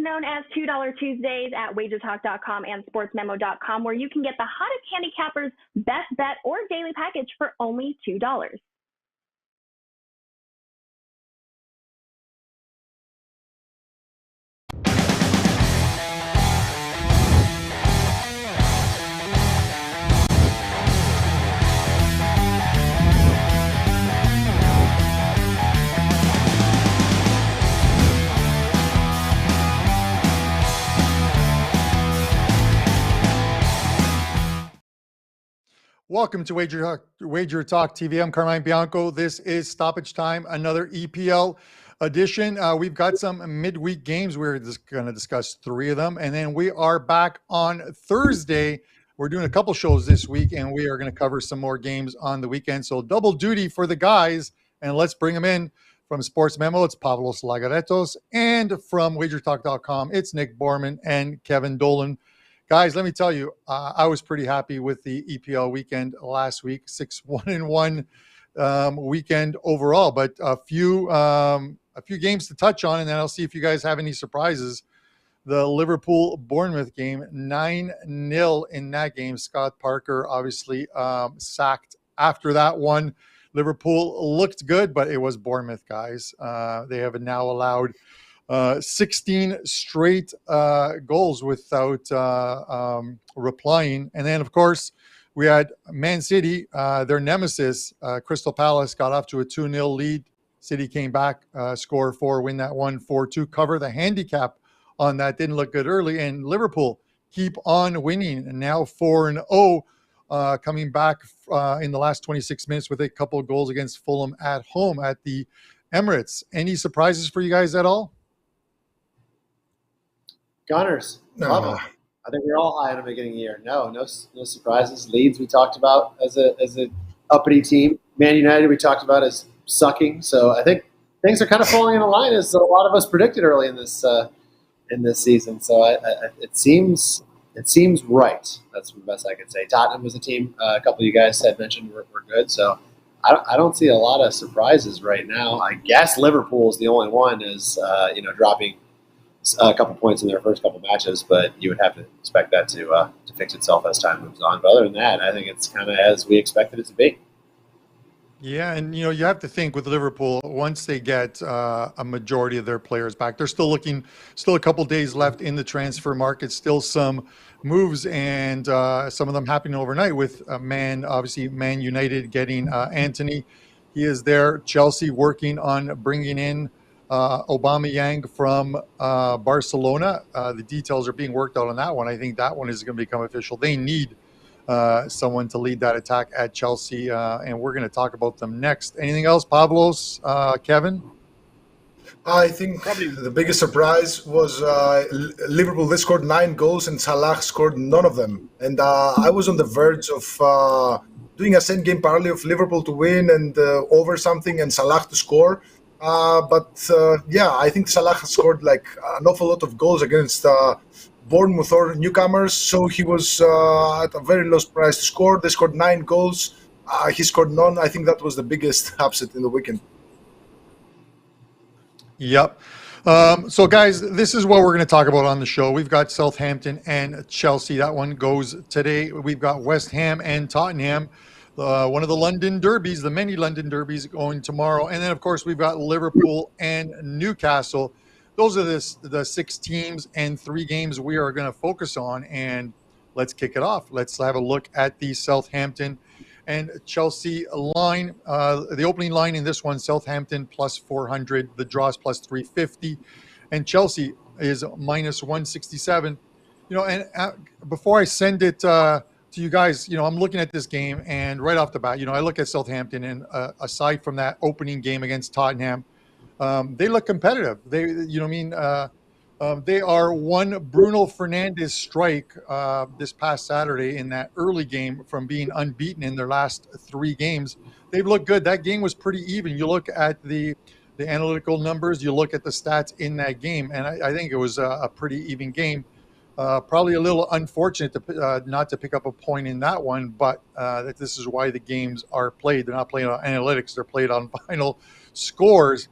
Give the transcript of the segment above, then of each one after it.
known as $2 Tuesdays at WagerTalk.com and SportsMemo.com, where you can get the hottest handicappers' best bet or daily package for only $2. Welcome to WagerTalk TV. I'm Carmine Bianco. This is Stoppage Time, another EPL edition. We've got some midweek games. We're just going to discuss 3 of them. And then we are back on Thursday. We're doing a couple shows this week, and we are going to cover some more games on the weekend. So double duty for the guys. And let's bring them in. From Sports Memo, it's Pavlos Laguretos. And from WagerTalk.com, it's Nick Borrman and Kevin Dolan. Guys, let me tell you, I was pretty happy with the EPL weekend last week, 6-1-1 weekend overall. But a few games to touch on, and then I'll see if you guys have any surprises. The Liverpool Bournemouth game, 9-0 in that game. Scott Parker obviously sacked after that one. Liverpool looked good, but it was Bournemouth, guys. They have now allowed 16 straight goals without replying. And then, of course, we had Man City, their nemesis, Crystal Palace, got off to a 2-0 lead. City came back, score 4, win that one, 4-2, cover the handicap on that. Didn't look good early. And Liverpool keep on winning, and now 4-0, coming back in the last 26 minutes with a couple of goals against Fulham at home at the Emirates. Any surprises for you guys at all? Gunners, love them. I think we're all high on the beginning of the year. No surprises. Leeds we talked about as a uppity team. Man United we talked about as sucking. So I think things are kind of falling in line as a lot of us predicted early in this season. So it seems right. That's the best I can say. Tottenham was a team a couple of you guys had mentioned were good. So I don't see a lot of surprises right now. I guess Liverpool is the only one is dropping a couple points in their first couple matches, but you would have to expect that to fix itself as time moves on. But other than that, I think it's kind of as we expected it to be. Yeah, and you have to think with Liverpool, once they get a majority of their players back, they're still a couple days left in the transfer market, still some moves, and some of them happening overnight with Man United getting Antony. He is there. Chelsea working on bringing in Aubameyang from Barcelona. The details are being worked out on that one. I think that one is going to become official. They need someone to lead that attack at Chelsea, and we're going to talk about them next. Anything else, Pavlos, Kevin? I think probably the biggest surprise was Liverpool. They scored 9 goals and Salah scored none of them. And I was on the verge of doing a same game parlay of Liverpool to win and over something and Salah to score. But I think Salah has scored like an awful lot of goals against Bournemouth or newcomers, so he was at a very low price to score. They scored 9 goals. He scored none. I think that was the biggest upset in the weekend. Yep. So, guys, this is what we're going to talk about on the show. We've got Southampton and Chelsea. That one goes today. We've got West Ham and Tottenham. One of the London derbies, the many London derbies, going tomorrow. And then, of course, we've got Liverpool and Newcastle. Those are the 6 teams and 3 games we are going to focus on. And let's kick it off. Let's have a look at the Southampton and Chelsea line. The opening line in this one, Southampton plus 400. The draws plus 350. And Chelsea is minus 167. And before I send it to you guys, I'm looking at this game, and right off the bat, I look at Southampton, and aside from that opening game against Tottenham, they look competitive. They are one Bruno Fernandes strike this past Saturday in that early game from being unbeaten in their last 3 games. They've looked good. That game was pretty even. You look at the analytical numbers, you look at the stats in that game, and I think it was a pretty even game. Probably a little unfortunate not to pick up a point in that one, but that this is why the games are played. They're not played on analytics. They're played on final scores.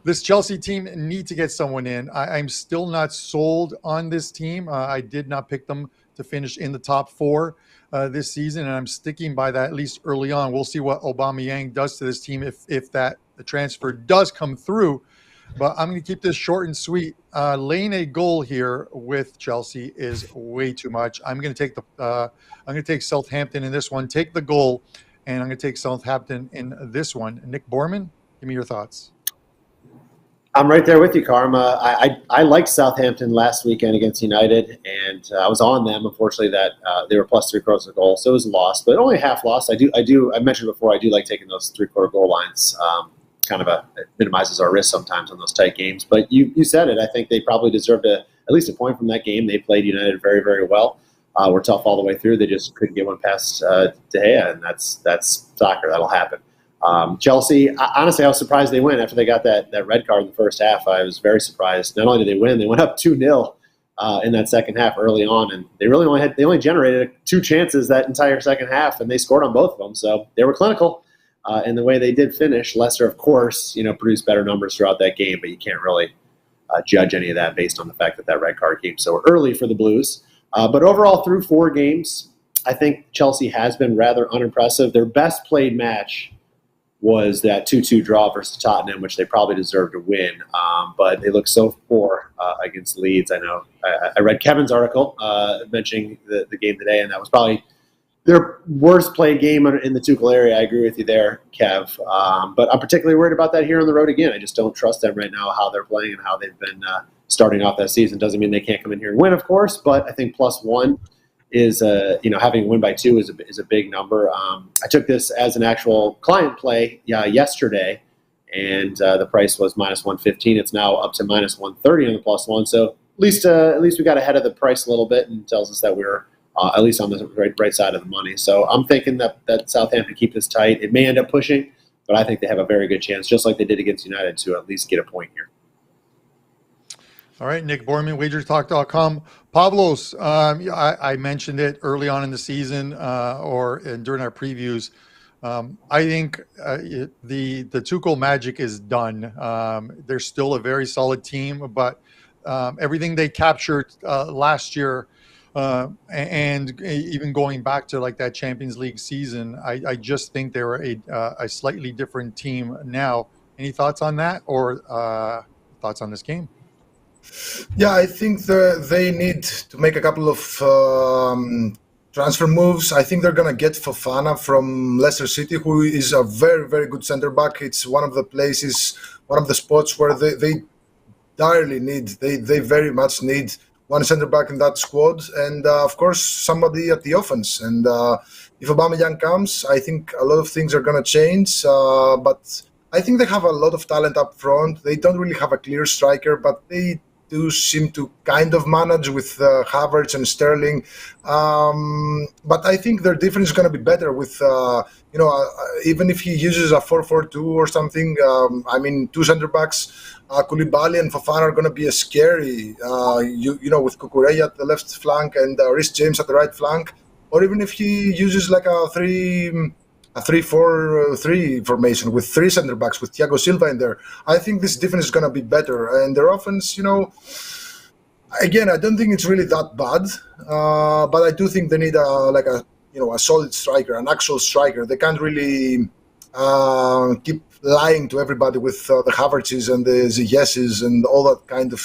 This Chelsea team need to get someone in. I'm still not sold on this team. I did not pick them to finish in the top 4 this season, and I'm sticking by that at least early on. We'll see what Aubameyang does to this team if the transfer does come through. But I'm going to keep this short and sweet. Laying a goal here with Chelsea is way too much. I'm going to take Southampton in this one. Take the goal, and I'm going to take Southampton in this one. Nick Borrman, give me your thoughts. I'm right there with you, Karma. I liked Southampton last weekend against United, and I was on them. Unfortunately, that they were plus 3/4 of goal, so it was a loss, but only a half loss. I mentioned before, I do like taking those 3/4 goal lines. It minimizes our risk sometimes on those tight games. But you said it. I think they probably deserved at least a point from that game. They played United very, very well. Were tough all the way through. They just couldn't get one past De Gea, and that's soccer. That'll happen. Chelsea, honestly, I was surprised they win after they got that red card in the first half. I was very surprised. Not only did they win, they went up 2-0 in that second half early on, and they only generated 2 chances that entire second half, and they scored on both of them. So they were clinical in the way they did finish. Leicester, of course, produced better numbers throughout that game, but you can't really judge any of that based on the fact that red card came so early for the Blues. But overall, through 4 games, I think Chelsea has been rather unimpressive. Their best played match was that 2-2 draw versus Tottenham, which they probably deserved to win. But they look so poor against Leeds. I know. I read Kevin's article mentioning the game today, and that was probably their worst played game in the Tuchel area. I agree with you there, Kev. But I'm particularly worried about that here on the road again. I just don't trust them right now, how they're playing and how they've been starting off that season. Doesn't mean they can't come in here and win, of course, but I think +1 is having a win by 2 is a big number. I took this as an actual client play yesterday, and the price was -115. It's now up to -130 on the +1. So at least we got ahead of the price a little bit, and tells us that we're at least on the right side of the money. So I'm thinking that Southampton keep this tight. It may end up pushing, but I think they have a very good chance, just like they did against United, to at least get a point here. All right, Nick Borrman, WagerTalk.com. Pavlos, I mentioned it early on in the season during our previews. I think the Tuchel magic is done. They're still a very solid team, but everything they captured last year, and even going back to like that Champions League season, I just think they were a slightly different team now. Any thoughts on that, or thoughts on this game? Yeah, I think they need to make a couple of transfer moves. I think they're going to get Fofana from Leicester City, who is a very, very good center back. It's one of the spots where they direly need, they very much need one center back in that squad, and of course somebody at the offense. And if Aubameyang comes, I think a lot of things are going to change. But I think they have a lot of talent up front. They don't really have a clear striker, but they do seem to kind of manage with Havertz and Sterling. But I think their defense is going to be better with, even if he uses a 4-4-2 or something. 2 center backs, Koulibaly and Fofana are going to be a scary, with Cucurella at the left flank and Reece James at the right flank. Or even if he uses like a 3-4-3 formation with 3 center backs with Thiago Silva in there, I think this defense is going to be better. And their offense, again, I don't think it's really that bad, but I do think they need a solid striker, an actual striker. They can't really keep lying to everybody with the Havertzes and the Ziyechs and all that kind of,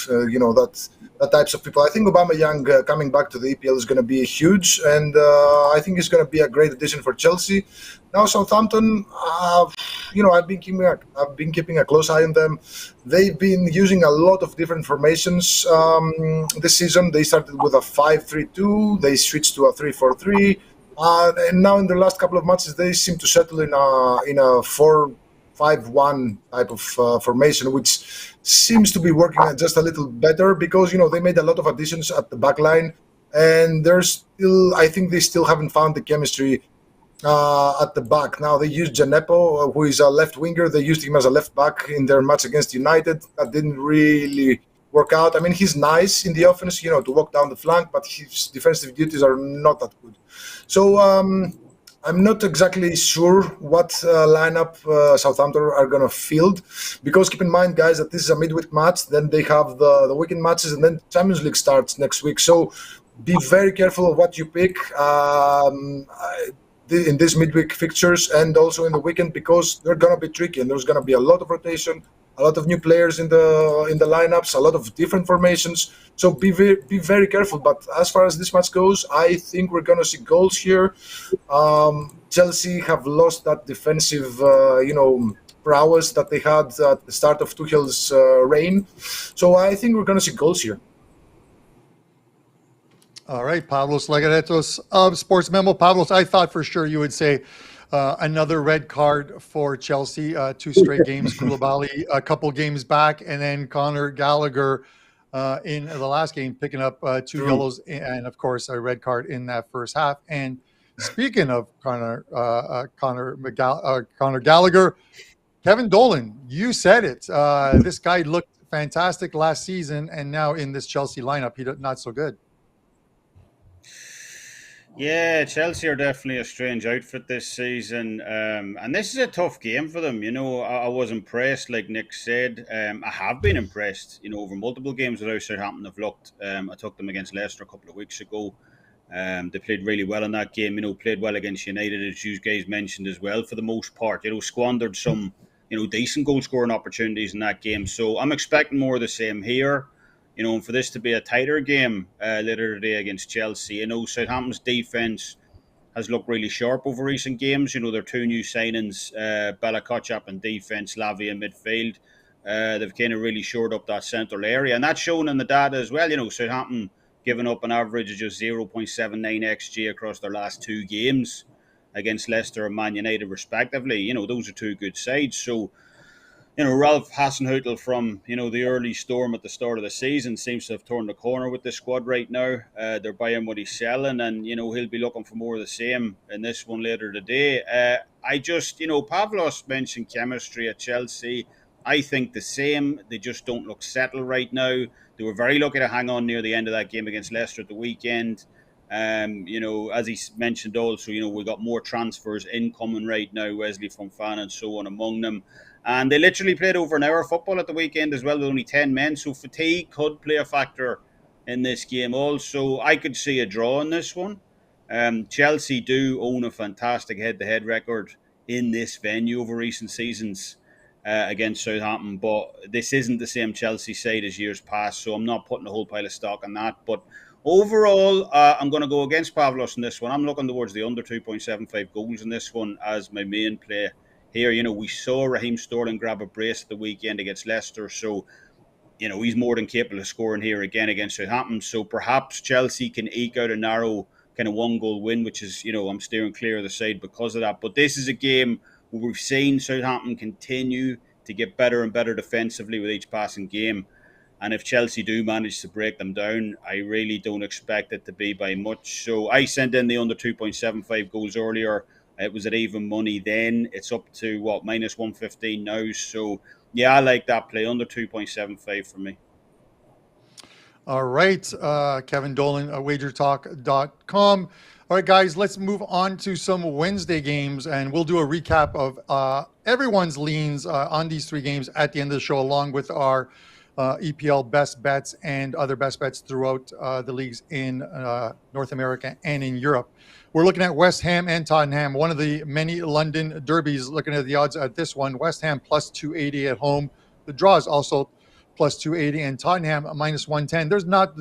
that types of people. I think Aubameyang coming back to the EPL is going to be huge, and I think it's going to be a great addition for Chelsea. Now Southampton, I've been keeping a close eye on them. They've been using a lot of different formations this season. They started with a 5-3-2, they switched to a 3-4-3, and now in the last couple of matches they seem to settle in a 4-5-1 type of formation, which seems to be working just a little better because they made a lot of additions at the back line, and I think they still haven't found the chemistry at the back. Now they used Djenepo, who is a left winger. They used him as a left back in their match against United. That didn't really work out. I mean, he's nice in the offense, to walk down the flank, but his defensive duties are not that good. So I'm not exactly sure what lineup Southampton are going to field, because keep in mind, guys, that this is a midweek match. Then they have the weekend matches, and then Champions League starts next week. So be very careful of what you pick in these midweek fixtures and also in the weekend, because they're going to be tricky, and there's going to be a lot of rotation, a lot of new players in the lineups, a lot of different formations. So be very careful. But as far as this match goes, I think we're going to see goals here. Chelsea have lost that defensive, prowess that they had at the start of Tuchel's reign. So I think we're going to see goals here. All right, Pavlos Laguretos of Sports Memo. Pavlos, I thought for sure you would say another red card for Chelsea, 2 straight games, Koulibaly a couple games back, and then Conor Gallagher in the last game picking up 2 yellows and, of course, a red card in that first half. And speaking of Conor Gallagher, Kevin Dolan, you said it. This guy looked fantastic last season, and now in this Chelsea lineup, he's not so good. Yeah, Chelsea are definitely a strange outfit this season, and this is a tough game for them. I was impressed, like Nick said. I have been impressed, over multiple games that how Southampton have looked. I took them against Leicester a couple of weeks ago. They played really well in that game. Played well against United, as you guys mentioned as well. For the most part, squandered some, decent goal scoring opportunities in that game. So I'm expecting more of the same here. And for this to be a tighter game later today against Chelsea. Southampton's defence has looked really sharp over recent games. Their 2 new signings, Bella Kotchap in defence, Lavia in midfield. They've kind of really shored up that central area. And that's shown in the data as well. Southampton giving up an average of just 0.79 XG across their last 2 games against Leicester and Man United respectively. Those are 2 good sides. So, Ralph Hasenhüttl from, the early storm at the start of the season seems to have turned the corner with this squad right now. They're buying what he's selling, and, he'll be looking for more of the same in this one later today. Pavlos mentioned chemistry at Chelsea. I think the same. They just don't look settled right now. They were very lucky to hang on near the end of that game against Leicester at the weekend. As he mentioned also, we got more transfers incoming right now, Wesley Fofana and so on among them. And they literally played over an hour of football at the weekend as well with only 10 men. So fatigue could play a factor in this game also. I could see a draw in this one. Chelsea do own a fantastic head-to-head record in this venue over recent seasons against Southampton. But this isn't the same Chelsea side as years past. So I'm not putting a whole pile of stock on that. But overall, I'm going to go against Pavlos in this one. I'm looking towards the under 2.75 goals in this one as my main play. Here, we saw Raheem Sterling grab a brace at the weekend against Leicester. So, he's more than capable of scoring here again against Southampton. So perhaps Chelsea can eke out a narrow kind of 1-goal win, which is, I'm steering clear of the side because of that. But this is a game where we've seen Southampton continue to get better and better defensively with each passing game. And if Chelsea do manage to break them down, I really don't expect it to be by much. So I sent in the under 2.75 goals earlier. It was at even money then. It's up to, minus 115 now. So, yeah, I like that play, under 2.75 for me. All right, Kevin Dolan, WagerTalk.com. All right, guys, let's move on to some Wednesday games, and we'll do a recap of everyone's leans on these 3 games at the end of the show, along with our EPL best bets and other best bets throughout the leagues in North America and in Europe. We're looking at West Ham and Tottenham, one of the many London derbies. Looking at the odds at this one, West Ham plus 280 at home. The draw is also plus 280, and Tottenham minus 110.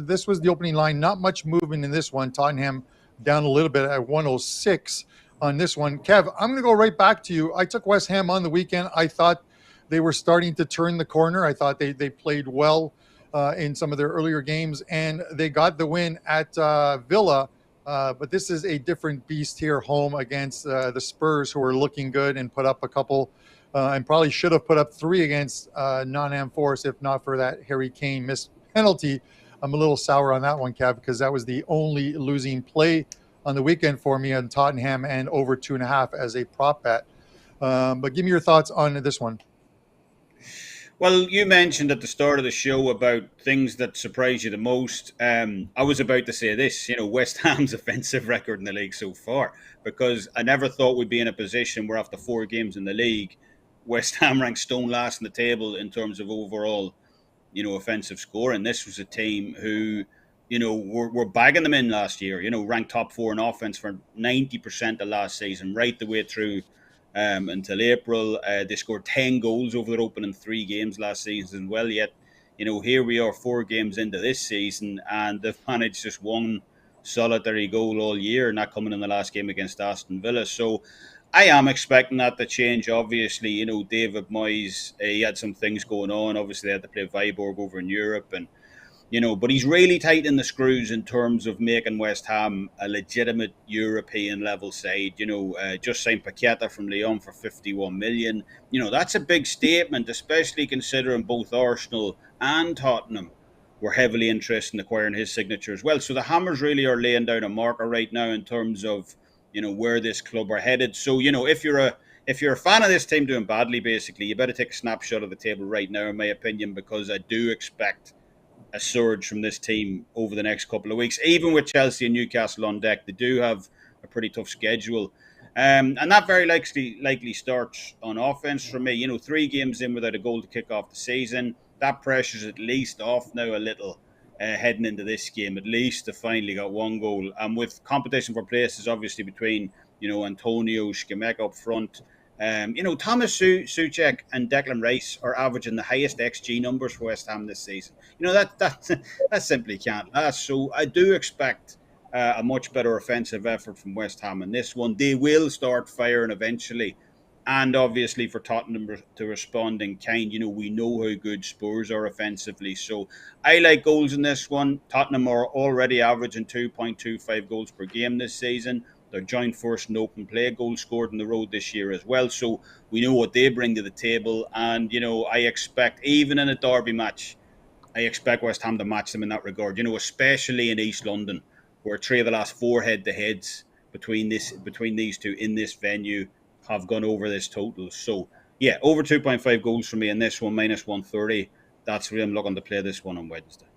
This was the opening line. Not much movement in this one. Tottenham down a little bit at 106 on this one. Kev, I'm going to go right back to you. I took West Ham on the weekend. I thought they were starting to turn the corner. I thought they played well in some of their earlier games, and they got the win at Villa. But this is a different beast here, home against the Spurs, who are looking good and put up a couple, and probably should have put up 3 against Nottingham Forest if not for that Harry Kane missed penalty. I'm a little sour on that one, Kev, because that was the only losing play on the weekend for me on Tottenham and over 2.5 as a prop bet. But give me your thoughts on this one. Well, you mentioned at the start of the show about things that surprise you the most. I was about to say this, West Ham's offensive record in the league so far, because I never thought we'd be in a position where after 4 games in the league, West Ham ranked stone last in the table in terms of overall, offensive score. And this was a team who, were bagging them in last year, ranked top 4 in offense for 90% of last season, right the way through until April. They scored 10 goals over their opening 3 games last season. Well, yet, here we are 4 games into this season, and they've managed just one solitary goal all year, not coming in the last game against Aston Villa. So I am expecting that to change. Obviously, David Moyes, he had some things going on. Obviously, they had to play Viborg over in Europe, and but he's really tightening the screws in terms of making West Ham a legitimate European level side. Just signed Paqueta from Lyon for 51 million. That's a big statement, especially considering both Arsenal and Tottenham were heavily interested in acquiring his signature as well. So the Hammers really are laying down a marker right now in terms of where this club are headed. So if you're a fan of this team doing badly, basically, you better take a snapshot of the table right now, in my opinion, because I do expect a surge from this team over the next couple of weeks. Even with Chelsea and Newcastle on deck, they do have a pretty tough schedule. And that very likely starts on offense for me. 3 games in without a goal to kick off the season. That pressure's at least off now a little heading into this game. At least they finally got 1 goal. And with competition for places, obviously, between, Antonio, Schmeck up front, Thomas Souček and Declan Rice are averaging the highest XG numbers for West Ham this season. That simply can't last. So I do expect a much better offensive effort from West Ham in this one. They will start firing eventually. And obviously for Tottenham to respond in kind, we know how good Spurs are offensively. So I like goals in this one. Tottenham are already averaging 2.25 goals per game this season. They're joint first in open play goals scored on the road this year as well. So we know what they bring to the table. And, I expect, even in a derby match, I expect West Ham to match them in that regard, especially in East London, where 3 of the last 4 head-to-heads between these two in this venue have gone over this total. So, yeah, over 2.5 goals for me in this one, minus 130. That's where I'm looking to play this one on Wednesday.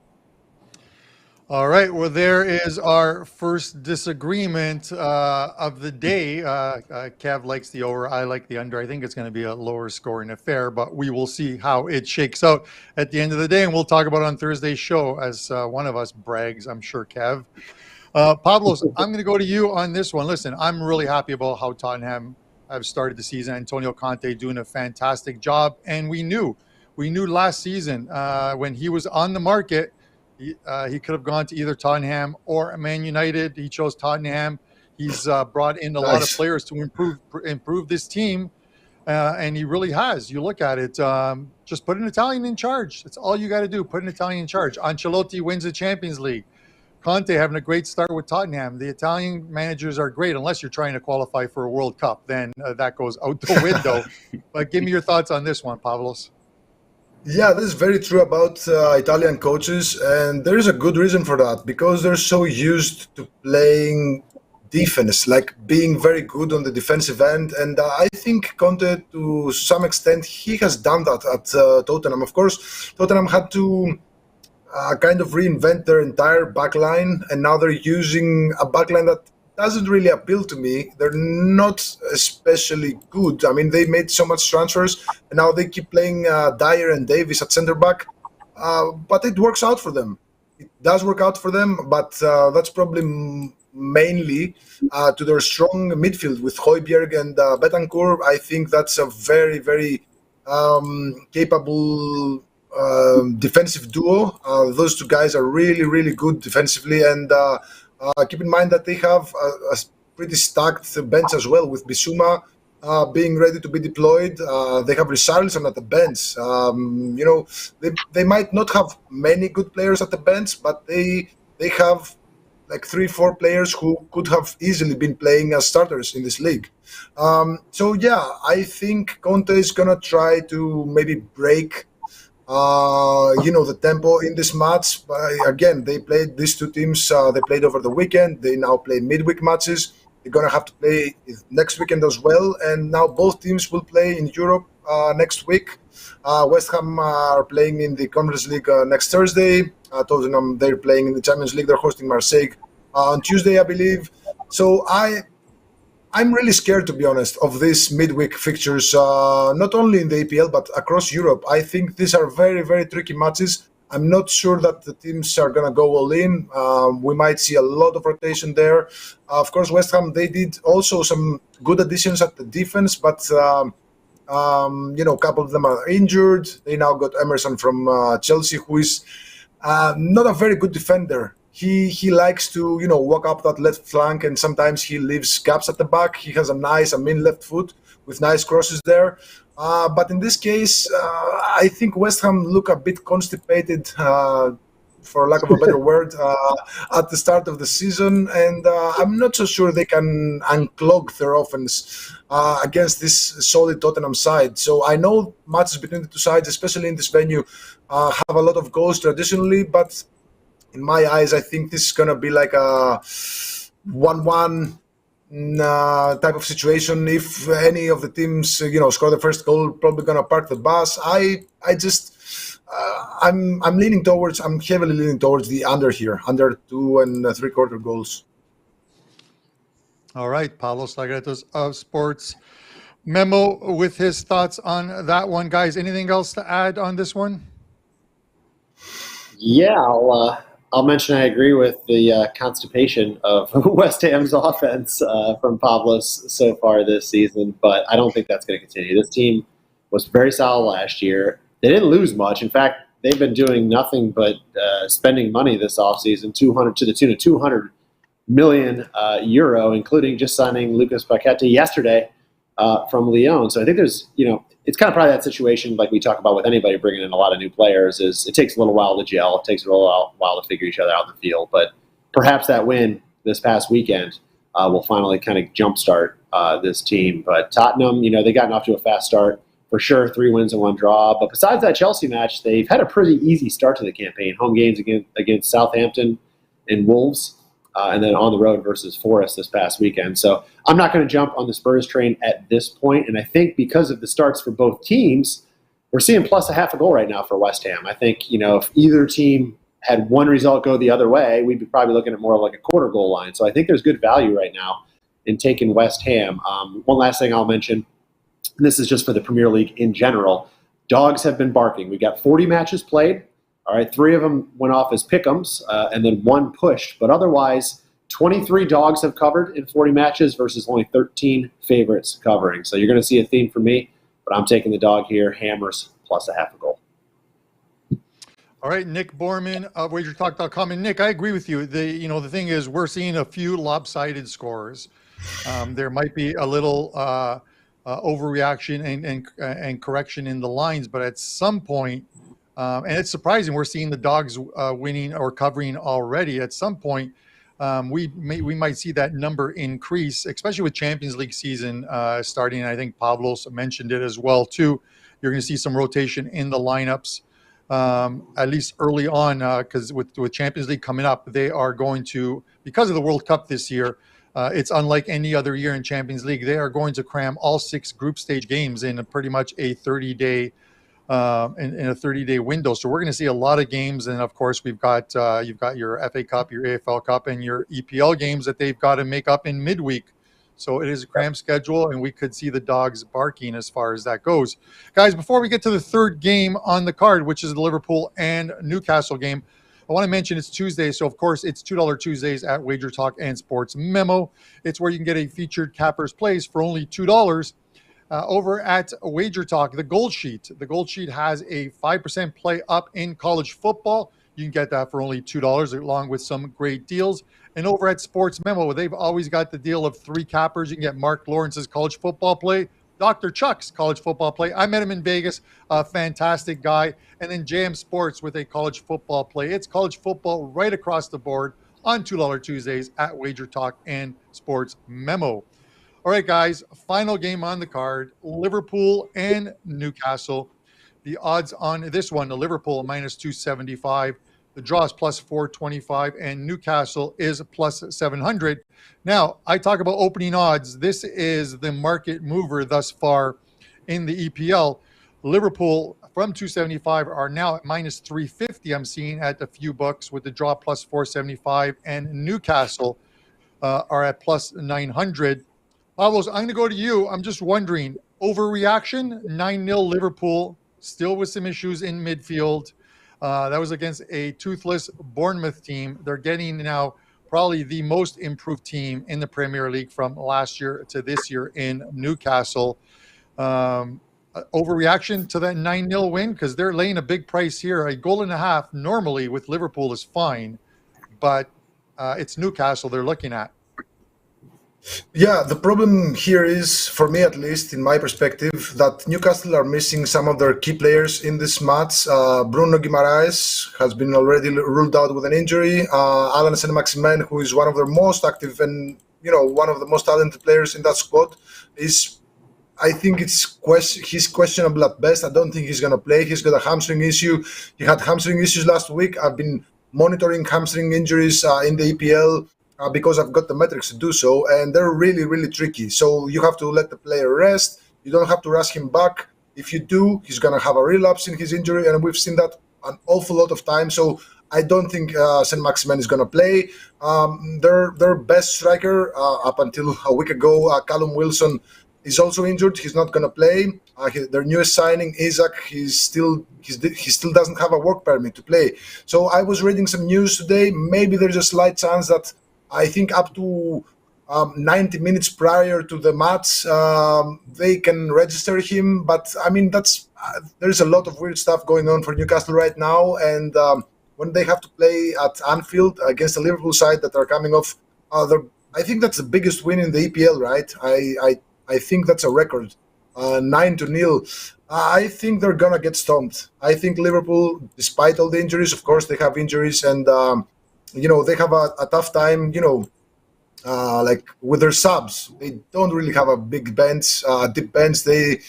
All right. Well, there is our first disagreement of the day. Kev likes the over. I like the under. I think it's going to be a lower scoring affair, but we will see how it shakes out at the end of the day. And we'll talk about it on Thursday's show as one of us brags, I'm sure, Kev. Pavlos, I'm going to go to you on this one. Listen, I'm really happy about how Tottenham have started the season. Antonio Conte doing a fantastic job. And we knew last season when he was on the market, he could have gone to either Tottenham or Man United. He chose Tottenham. He's brought in a lot of players to improve this team, and he really has. You look at it, just put an Italian in charge. That's all you got to do. Put an Italian in charge. Ancelotti wins the Champions League. Conte having a great start with Tottenham. The Italian managers are great unless you're trying to qualify for a World Cup. Then that goes out the window. But give me your thoughts on this one, Pavlos. Yeah, this is very true about Italian coaches, and there is a good reason for that, because they're so used to playing defense, like being very good on the defensive end. And I think Conte, to some extent, he has done that at Tottenham. Of course, Tottenham had to kind of reinvent their entire backline, and now they're using a backline that doesn't really appeal to me. They're not especially good. I mean, they made so much transfers, and now they keep playing Dyer and Davis at center back, but it works out for them. It does work out for them, but that's probably mainly to their strong midfield with Højbjerg and Betancourt. I think that's a very, very capable defensive duo. Those 2 guys are really, really good defensively, and keep in mind that they have a pretty stacked bench as well, with Bissouma being ready to be deployed. They have Richarlison at the bench. They might not have many good players at the bench, but they have like 3-4 players who could have easily been playing as starters in this league. So yeah, I think Conte is gonna try to maybe break the tempo in this match. But again, they played these 2 teams. They played over the weekend. They now play midweek matches. They're going to have to play next weekend as well. And now both teams will play in Europe next week. West Ham are playing in the Conference League next Thursday. Tottenham, they're playing in the Champions League. They're hosting Marseille on Tuesday, I believe. So I'm really scared, to be honest, of these midweek fixtures, not only in the EPL, but across Europe. I think these are very, very tricky matches. I'm not sure that the teams are going to go all in. We might see a lot of rotation there. Of course, West Ham, they did also some good additions at the defense, but a couple of them are injured. They now got Emerson from Chelsea, who is not a very good defender. He likes to, walk up that left flank, and sometimes he leaves gaps at the back. He has a nice, left foot with nice crosses there. But in this case, I think West Ham look a bit constipated, for lack of a better word, at the start of the season. And I'm not so sure they can unclog their offense against this solid Tottenham side. So I know matches between the two sides, especially in this venue, have a lot of goals traditionally, but in my eyes, I think this is going to be like a 1-1 type of situation. If any of the teams, score the first goal, probably going to park the bus. I'm heavily leaning towards the under here, under 2 3/4 goals. All right, Pavlos Laguretos of Sports Memo with his thoughts on that one. Guys, anything else to add on this one? Yeah, I'll mention I agree with the constipation of West Ham's offense from Pavlos so far this season, but I don't think that's going to continue. This team was very solid last year. They didn't lose much. In fact, they've been doing nothing but spending money this offseason, to the tune of 200 million euro, including just signing Lucas Paqueta yesterday from Lyon. So I think there's, it's kind of probably that situation like we talk about with anybody bringing in a lot of new players is it takes a little while to gel. It takes a little while to figure each other out in the field. But perhaps that win this past weekend will finally kind of jumpstart this team. But Tottenham, they gotten off to a fast start. For sure, 3 wins and 1 draw. But besides that Chelsea match, they've had a pretty easy start to the campaign. Home games against Southampton and Wolves. And then on the road versus Forest this past weekend. So I'm not going to jump on the Spurs train at this point. And I think because of the starts for both teams, we're seeing plus a half a goal right now for West Ham. I think, if either team had one result go the other way, we'd be probably looking at more like a quarter goal line. So I think there's good value right now in taking West Ham. One last thing I'll mention, and this is just for the Premier League in general. Dogs have been barking. We got 40 matches played. All right, 3 of them went off as pick'ems, and then 1 pushed. But otherwise, 23 dogs have covered in 40 matches versus only 13 favorites covering. So you're going to see a theme for me, but I'm taking the dog here, hammers plus a half a goal. All right, Nick Borrman of WagerTalk.com. And Nick, I agree with you. The thing is, we're seeing a few lopsided scores. There might be a little overreaction and correction in the lines, but at some point, and it's surprising we're seeing the dogs winning or covering already. At some point, we might see that number increase, especially with Champions League season starting. I think Pavlos mentioned it as well too. You're going to see some rotation in the lineups, at least early on, because with Champions League coming up, they are going to, because of the World Cup this year. It's unlike any other year in Champions League. They are going to cram all 6 group stage games in pretty much a 30-day. In a 30-day window. So we're going to see a lot of games. And of course, you've got your FA Cup, your AFL Cup, and your EPL games that they've got to make up in midweek. So it is a cramped schedule, and we could see the dogs barking as far as that goes. Guys, before we get to the third game on the card, which is the Liverpool and Newcastle game, I want to mention it's Tuesday. So of course, it's $2 Tuesdays at WagerTalk and Sports Memo. It's where you can get a featured Cappers Plays for only $2. Over at WagerTalk, the Gold Sheet. The Gold Sheet has a 5% play up in college football. You can get that for only $2 along with some great deals. And over at Sports Memo, they've always got the deal of 3 cappers. You can get Mark Lawrence's college football play, Dr. Chuck's college football play. I met him in Vegas, a fantastic guy. And then JM Sports with a college football play. It's college football right across the board on $2 Tuesdays at WagerTalk and Sports Memo. All right, guys, final game on the card, Liverpool and Newcastle. The odds on this one, the Liverpool minus 275, The draw is plus 425, and Newcastle is plus 700. Now, I talk about opening odds. This is the market mover thus far in the EPL. Liverpool from 275 are now at minus 350. I'm seeing at a few books with the draw plus 475, and Newcastle are at plus 900. Pavlos, I'm going to go to you. I'm just wondering, overreaction, 9-0 Liverpool, still with some issues in midfield. That was against a toothless Bournemouth team. They're getting now probably the most improved team in the Premier League from last year to this year in Newcastle. Overreaction to that 9-0 win, because they're laying a big price here. A goal and a half normally with Liverpool is fine, but it's Newcastle they're looking at. Yeah, the problem here is, for me at least, in my perspective, that Newcastle are missing some of their key players in this match. Bruno Guimaraes has been already ruled out with an injury. Alan Saint-Maximin, who is one of their most active and one of the most talented players in that squad, I think he's questionable at best. I don't think he's going to play. He's got a hamstring issue. He had hamstring issues last week. I've been monitoring hamstring injuries in the EPL. Because I've got the metrics to do so, and they're really, really tricky. So you have to let the player rest. You don't have to rush him back. If you do, he's going to have a relapse in his injury, and we've seen that an awful lot of times. So I don't think Saint-Maximin is going to play. Their best striker, up until a week ago, Callum Wilson, is also injured. He's not going to play. Their newest signing, Isaac, he still doesn't have a work permit to play. So I was reading some news today. Maybe there's a slight chance that I think up to 90 minutes prior to the match, they can register him. But I mean, there's a lot of weird stuff going on for Newcastle right now. And when they have to play at Anfield against the Liverpool side that are coming off, I think that's the biggest win in the EPL, right? I think that's a record, 9-0. I think they're gonna get stomped. I think Liverpool, despite all the injuries, of course they have injuries, and they have a tough time, like with their subs. They don't really have a big bench, deep bench. They're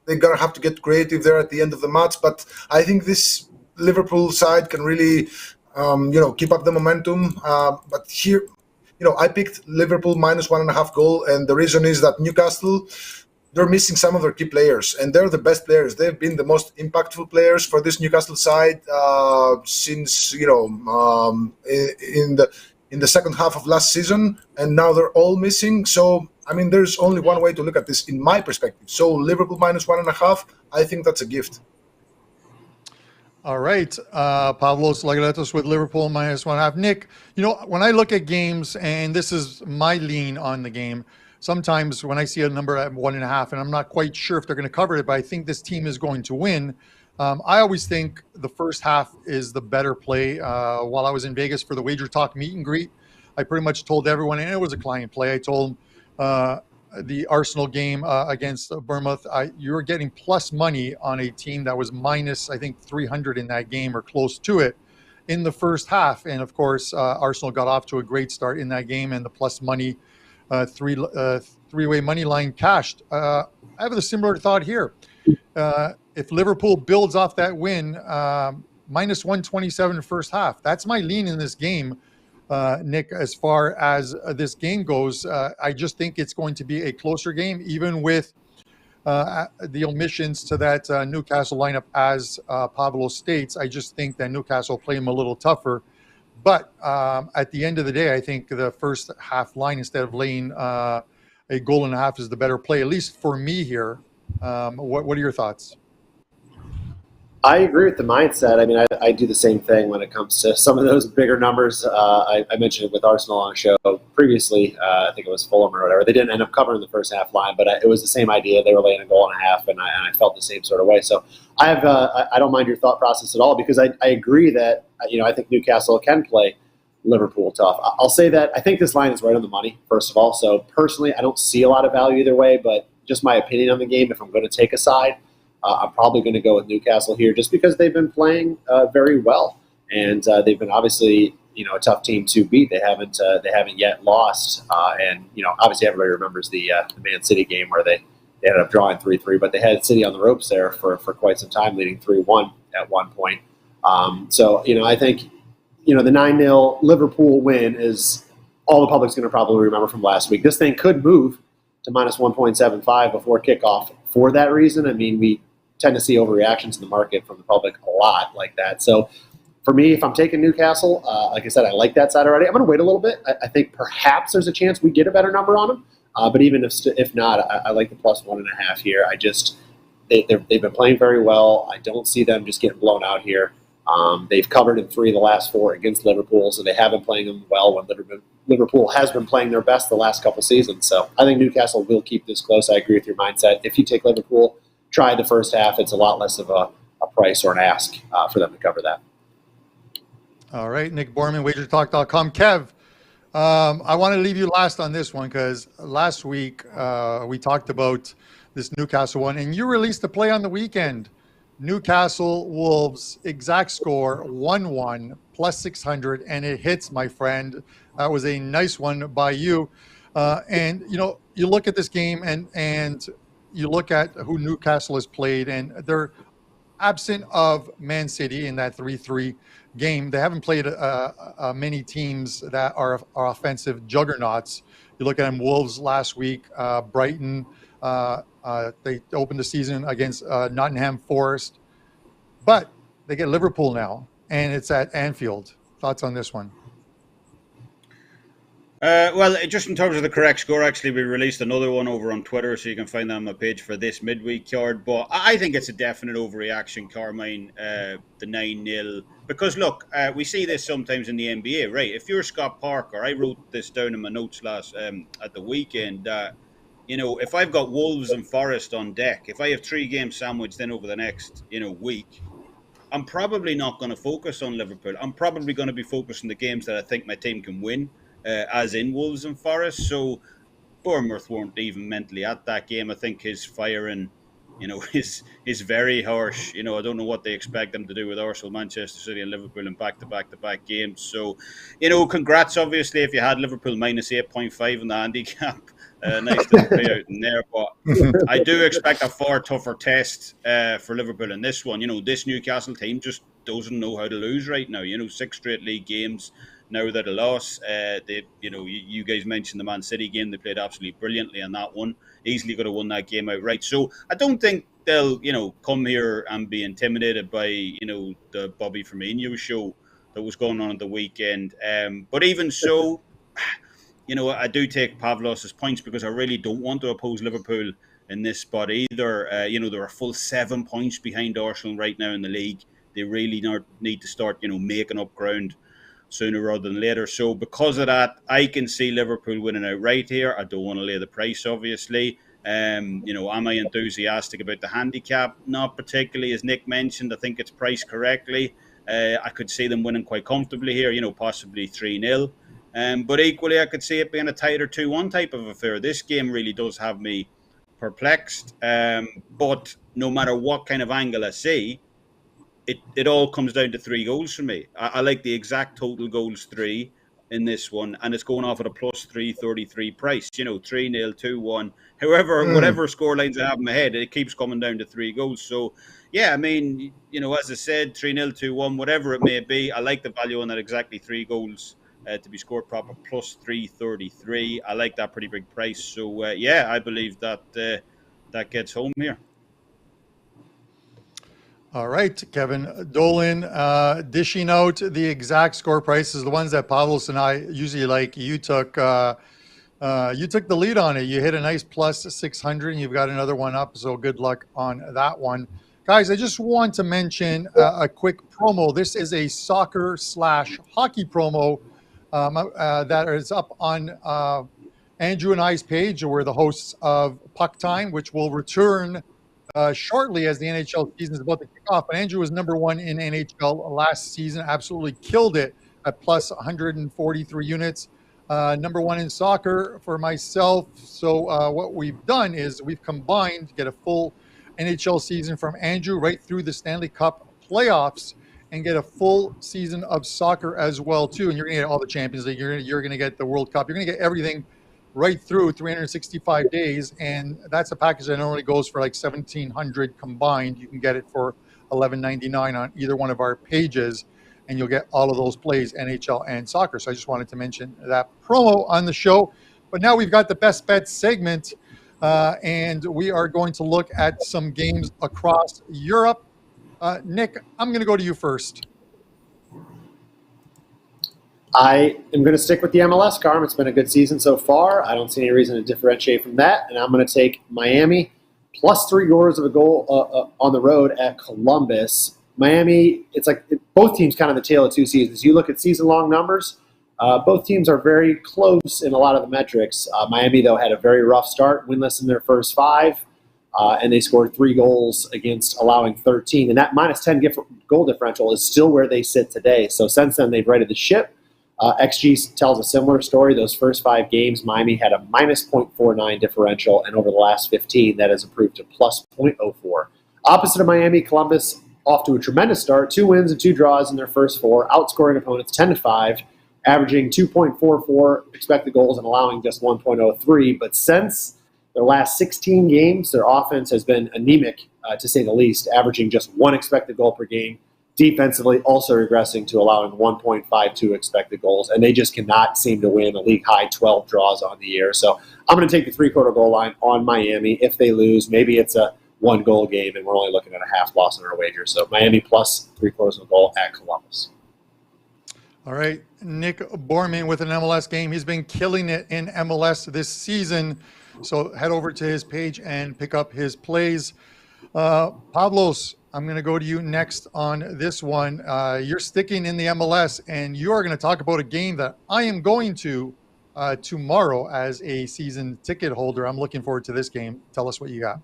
gonna have to get creative there at the end of the match. But I think this Liverpool side can really, keep up the momentum. But here, I picked Liverpool minus 1.5 goal, and the reason is that Newcastle, they're missing some of their key players, and they're the best players. They've been the most impactful players for this Newcastle side since in the second half of last season, and now they're all missing. So I mean, there's only one way to look at this in my perspective. So Liverpool minus 1.5, I think that's a gift. All right, Pavlos, Laguretos with Liverpool minus 1.5. Nick, when I look at games, and this is my lean on the game, sometimes when I see a number at 1.5, and I'm not quite sure if they're going to cover it, but I think this team is going to win. I always think the first half is the better play. While I was in Vegas for the WagerTalk meet and greet, I pretty much told everyone, and it was a client play, I told them the Arsenal game against Bournemouth, you were getting plus money on a team that was minus, I think, 300 in that game or close to it in the first half. And of course, Arsenal got off to a great start in that game, and the plus money three-way money line cashed. I have a similar thought here. If Liverpool builds off that win, minus 127 first half, that's my lean in this game. Nick, as far as this game goes, I just think it's going to be a closer game, even with the omissions to that Newcastle lineup, as Pavlos states. I just think that Newcastle play them a little tougher. But at the end of the day, I think the first half line, instead of laying a goal and a half, is the better play, at least for me here. What are your thoughts? I agree with the mindset. I mean, I do the same thing when it comes to some of those bigger numbers. I mentioned it with Arsenal on a show previously. I think it was Fulham or whatever. They didn't end up covering the first half line, but it was the same idea. They were laying a goal and a half, and I felt the same sort of way. So I don't mind your thought process at all, because I agree that I think Newcastle can play Liverpool tough. I'll say that I think this line is right on the money, first of all. So personally, I don't see a lot of value either way, but just my opinion on the game, if I'm going to take a side, I'm probably going to go with Newcastle here, just because they've been playing very well, and they've been obviously a tough team to beat. They haven't yet lost, and obviously everybody remembers the Man City game where they ended up drawing 3-3, but they had City on the ropes there for quite some time, leading 3-1 at one point. So, I think, the 9-0 Liverpool win is all the public's going to probably remember from last week. This thing could move to minus 1.75 before kickoff for that reason. I mean, we tend to see overreactions in the market from the public a lot like that. So for me, if I'm taking Newcastle, like I said, I like that side already. I'm going to wait a little bit. I think perhaps there's a chance we get a better number on them. But even if not, I like the plus 1.5 here. They've been playing very well. I don't see them just getting blown out here. They've covered in 3 of the last 4 against Liverpool, so they have been playing them well when Liverpool has been playing their best the last couple seasons. So I think Newcastle will keep this close. I agree with your mindset. If you take Liverpool, try the first half. It's a lot less of a price or an ask for them to cover that. All right, Nick Borrman, WagerTalk.com. Kev, I want to leave you last on this one because last week we talked about this Newcastle one, and you released a play on the weekend. Newcastle Wolves exact score 1-1 plus 600, and it hits, my friend. That was a nice one by you. And you look at this game and you look at who Newcastle has played, and they're absent of Man City in that 3-3 game. They haven't played many teams that are offensive juggernauts. You look at them, Wolves last week, Brighton. They opened the season against Nottingham Forest, but they get Liverpool now, and it's at Anfield. Thoughts on this one? Well, just in terms of the correct score, actually, we released another one over on Twitter, so you can find that on my page for this midweek card. But I think it's a definite overreaction, Carmine, the 9-0. Because, look, we see this sometimes in the NBA, right? If you're Scott Parker, I wrote this down in my notes at the weekend, if I've got Wolves and Forest on deck, if I have 3 games sandwiched in over the next, week, I'm probably not going to focus on Liverpool. I'm probably going to be focused on the games that I think my team can win, as in Wolves and Forest. So Bournemouth weren't even mentally at that game. I think his firing, is very harsh. I don't know what they expect them to do with Arsenal, Manchester City and Liverpool in back-to-back games. So, congrats, obviously, if you had Liverpool minus 8.5 in the handicap. Nice to play out in there, but I do expect a far tougher test for Liverpool in this one. This Newcastle team just doesn't know how to lose right now. 6 straight league games now without a loss. You guys mentioned the Man City game. They played absolutely brilliantly on that one. Easily could have won that game outright. So I don't think they'll, come here and be intimidated by, the Bobby Firmino show that was going on at the weekend. But even so, I do take Pavlos' points because I really don't want to oppose Liverpool in this spot either. They're a full 7 points behind Arsenal right now in the league. They really need to start, making up ground sooner rather than later. So because of that, I can see Liverpool winning outright here. I don't want to lay the price, obviously. Am I enthusiastic about the handicap? Not particularly, as Nick mentioned. I think it's priced correctly. I could see them winning quite comfortably here, possibly 3-0. But equally, I could see it being a tighter 2-1 type of affair. This game really does have me perplexed. But no matter what kind of angle I see, it all comes down to 3 goals for me. I like the exact total goals 3 in this one, and it's going off at a plus 333 price. 3-0, 2-1, whatever score lines I have in my head, it keeps coming down to 3 goals. So, yeah, I mean, as I said, 3-0, 2-1, whatever it may be, I like the value on that exactly 3 goals. To be scored proper, plus 333. I like that pretty big price. So, I believe that that gets home here. All right, Kevin. Dolan, dishing out the exact score prices, the ones that Pavlos and I usually like. You took the lead on it. You hit a nice plus 600, and you've got another one up, so good luck on that one. Guys, I just want to mention a quick promo. This is a soccer/hockey promo that is up on Andrew and I's page. We're the hosts of Puck Time, which will return shortly as the NHL season is about to kick off. But Andrew was number 1 in NHL last season, absolutely killed it at plus 143 units. Number 1 in soccer for myself. So what we've done is we've combined to get a full NHL season from Andrew right through the Stanley Cup playoffs, and get a full season of soccer as well too. And you're going to get all the Champions League. You're going to get the World Cup. You're going to get everything right through 365 days. And that's a package that normally goes for like $1,700 combined. You can get it for $11.99 on either one of our pages, and you'll get all of those plays, NHL and soccer. So I just wanted to mention that promo on the show. But now we've got the best bet segment, and we are going to look at some games across Europe. Nick, I'm going to go to you first. I am going to stick with the MLS, Carm. It's been a good season so far. I don't see any reason to differentiate from that. And I'm going to take Miami plus 3 goals of a goal on the road at Columbus. Miami, it's like both teams kind of the tale of two seasons. You look at season-long numbers, both teams are very close in a lot of the metrics. Miami, though, had a very rough start, winless in their first 5, and they scored 3 goals against allowing 13. And that minus 10 goal differential is still where they sit today. So since then, they've righted the ship. XG tells a similar story. Those first 5 games, Miami had a minus 0.49 differential, and over the last 15, that has improved to plus 0.04. Opposite of Miami, Columbus off to a tremendous start. 2 wins and 2 draws in their first 4, outscoring opponents 10-5, averaging 2.44 expected goals and allowing just 1.03. But since their last 16 games, their offense has been anemic, to say the least, averaging just 1 expected goal per game. Defensively, also regressing to allowing 1.52 expected goals, and they just cannot seem to win a league-high 12 draws on the year. So I'm going to take the 3-quarter goal line on Miami. If they lose, maybe it's a 1-goal game, and we're only looking at a half loss on our wager. So Miami plus 3/4 of a goal at Columbus. All right, Nick Borrman with an MLS game. He's been killing it in MLS this season. So head over to his page and pick up his plays. Pavlos, I'm going to go to you next on this one. You're sticking in the MLS, and you are going to talk about a game that I am going to tomorrow as a season ticket holder. I'm looking forward to this game. Tell us what you got.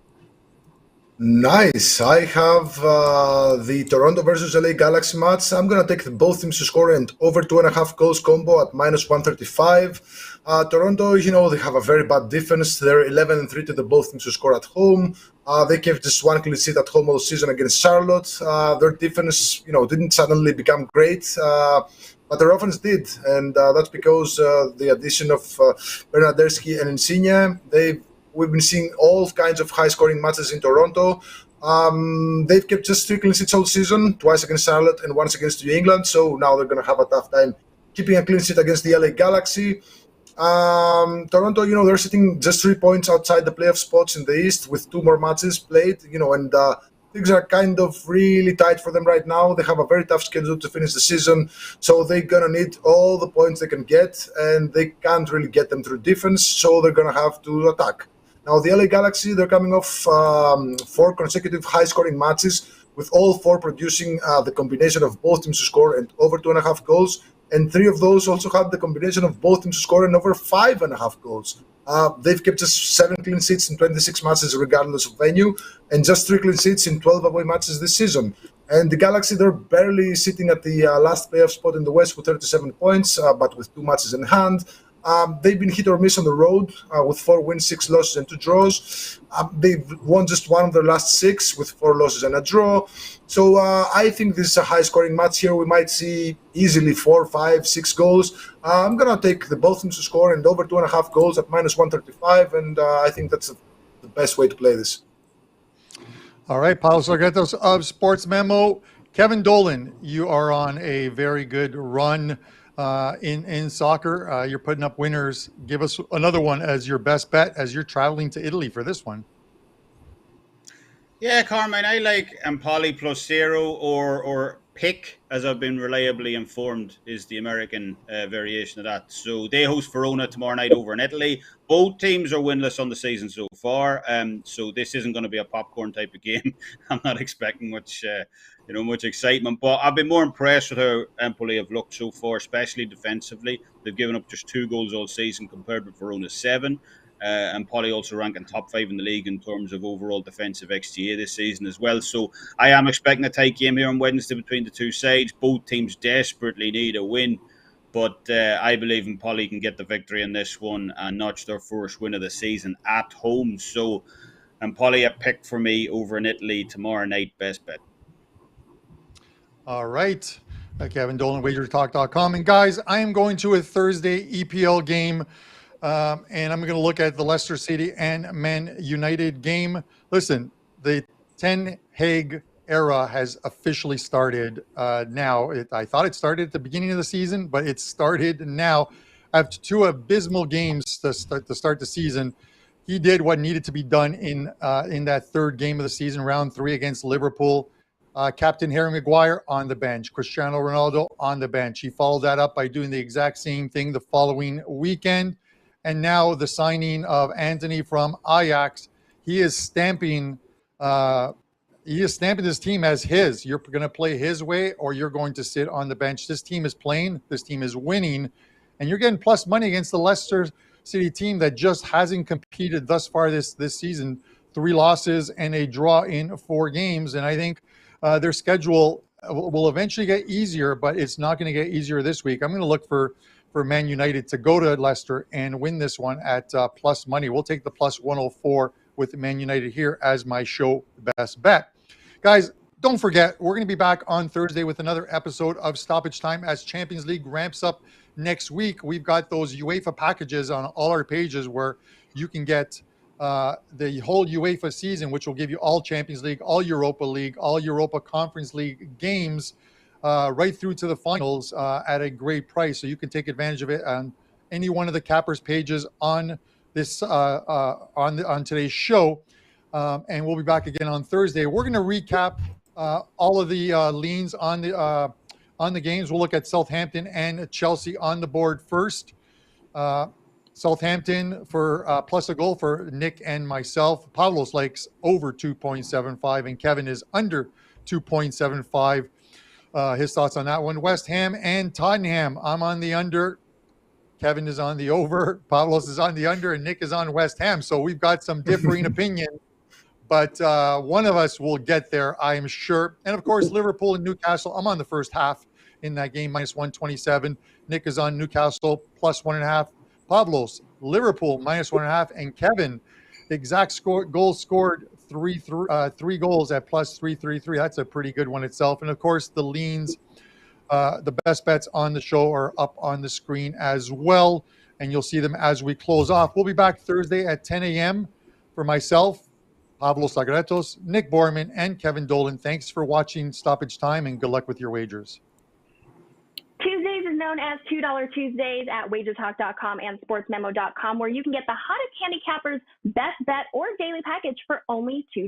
Nice. I have the Toronto versus LA Galaxy match. I'm going to take both teams to score and over 2.5 goals combo at minus 135. Toronto, they have a very bad defense. They're 11-3 to the both teams to score at home. They kept just 1 clean sheet at home all season against Charlotte. Their defense, didn't suddenly become great, but their offense did. And that's because the addition of Bernardeschi and Insigne, we've been seeing all kinds of high-scoring matches in Toronto. They've kept just 3 clean sheets all season, twice against Charlotte and once against New England. So now they're going to have a tough time keeping a clean sheet against the LA Galaxy. Toronto, they're sitting just 3 points outside the playoff spots in the East with 2 more matches played, and things are kind of really tight for them right now. They have a very tough schedule to finish the season, so they're going to need all the points they can get, and they can't really get them through defense, so they're going to have to attack. Now, the LA Galaxy, they're coming off 4 consecutive high-scoring matches, with all 4 producing the combination of both teams to score and over 2.5 goals. And 3 of those also had the combination of both teams to score and over 5.5 goals. They've kept just 7 clean sheets in 26 matches regardless of venue, and just 3 clean sheets in 12 away matches this season. And the Galaxy, they're barely sitting at the last playoff spot in the West with 37 points, but with 2 matches in hand. They've been hit or miss on the road with 4 wins, 6 losses, and 2 draws. They've won just 1 of their last 6 with 4 losses and a draw. So I think this is a high-scoring match here. We might see easily 4, 5, 6 goals. I'm going to take the both teams to score and over 2.5 goals at minus 135, and I think that's the best way to play this. All right, Pavlos Laguretos of Sports Memo. Kevin Dolan, you are on a very good run in soccer. You're putting up winners. Give us another one as your best bet as you're traveling to Italy for this one. Yeah, Carmine, I like Empoli plus 0 or pick, as I've been reliably informed, is the American variation of that. So they host Verona tomorrow night over in Italy. Both teams are winless on the season so far. So this isn't going to be a popcorn type of game. I'm not expecting much excitement. But I've been more impressed with how Empoli have looked so far, especially defensively. They've given up just 2 goals all season compared with Verona's 7. Empoli also ranking top 5 in the league in terms of overall defensive XGA this season as well. So I am expecting a tight game here on Wednesday between the 2 sides. Both teams desperately need a win, but I believe Empoli can get the victory in this one and notch their first win of the season at home. So Empoli a pick for me over in Italy tomorrow night, best bet. All right. Kevin Dolan, WagerTalk.com. And guys, I am going to a Thursday EPL game. And I'm going to look at the Leicester City and Man United game. Listen, the Ten Hag era has officially started now. I thought it started at the beginning of the season, but it started now. After two abysmal games to start the season, he did what needed to be done in that third game of the season, round 3 against Liverpool. Captain Harry Maguire on the bench, Cristiano Ronaldo on the bench. He followed that up by doing the exact same thing the following weekend. And now the signing of Anthony from Ajax. He is stamping his team as his. You're going to play his way or you're going to sit on the bench. This team is playing. This team is winning. And you're getting plus money against the Leicester City team that just hasn't competed thus far this season. 3 losses and a draw in 4 games. And I think their schedule will eventually get easier, but it's not going to get easier this week. I'm going to look for Man United to go to Leicester and win this one at plus money. We'll take the plus 104 with Man United here as my show best bet. Guys, don't forget, we're going to be back on Thursday with another episode of Stoppage Time as Champions League ramps up next week. We've got those UEFA packages on all our pages where you can get the whole UEFA season, which will give you all Champions League, all Europa League, all Europa Conference League games, right through to the finals at a great price. So you can take advantage of it on any one of the Cappers pages on this on today's show. And we'll be back again on Thursday. We're going to recap all of the leans on the games. We'll look at Southampton and Chelsea on the board first. Southampton for plus a goal for Nick and myself. Pavlos likes over 2.75 and Kevin is under 2.75. His thoughts on that one. West Ham and Tottenham. I'm on the under. Kevin is on the over. Pavlos is on the under and Nick is on West Ham. So we've got some differing opinions, but one of us will get there, I am sure. And of course, Liverpool and Newcastle. I'm on the first half in that game, minus 127. Nick is on Newcastle plus 1.5. Pavlos, Liverpool minus 1.5, and Kevin, exact goals scored, three goals at plus 333. That's a pretty good one itself. And of course, the leans, the best bets on the show are up on the screen as well, and you'll see them as we close off. We'll be back Thursday at 10 a.m. for myself, Pavlos Laguretos, Nick Borrman, and Kevin Dolan. Thanks for watching Stoppage Time, and good luck with your wagers. Tuesdays is known as $2 Tuesdays at WagerTalk.com and SportsMemo.com, where you can get the hottest handicappers, best bet, or daily package for only $2.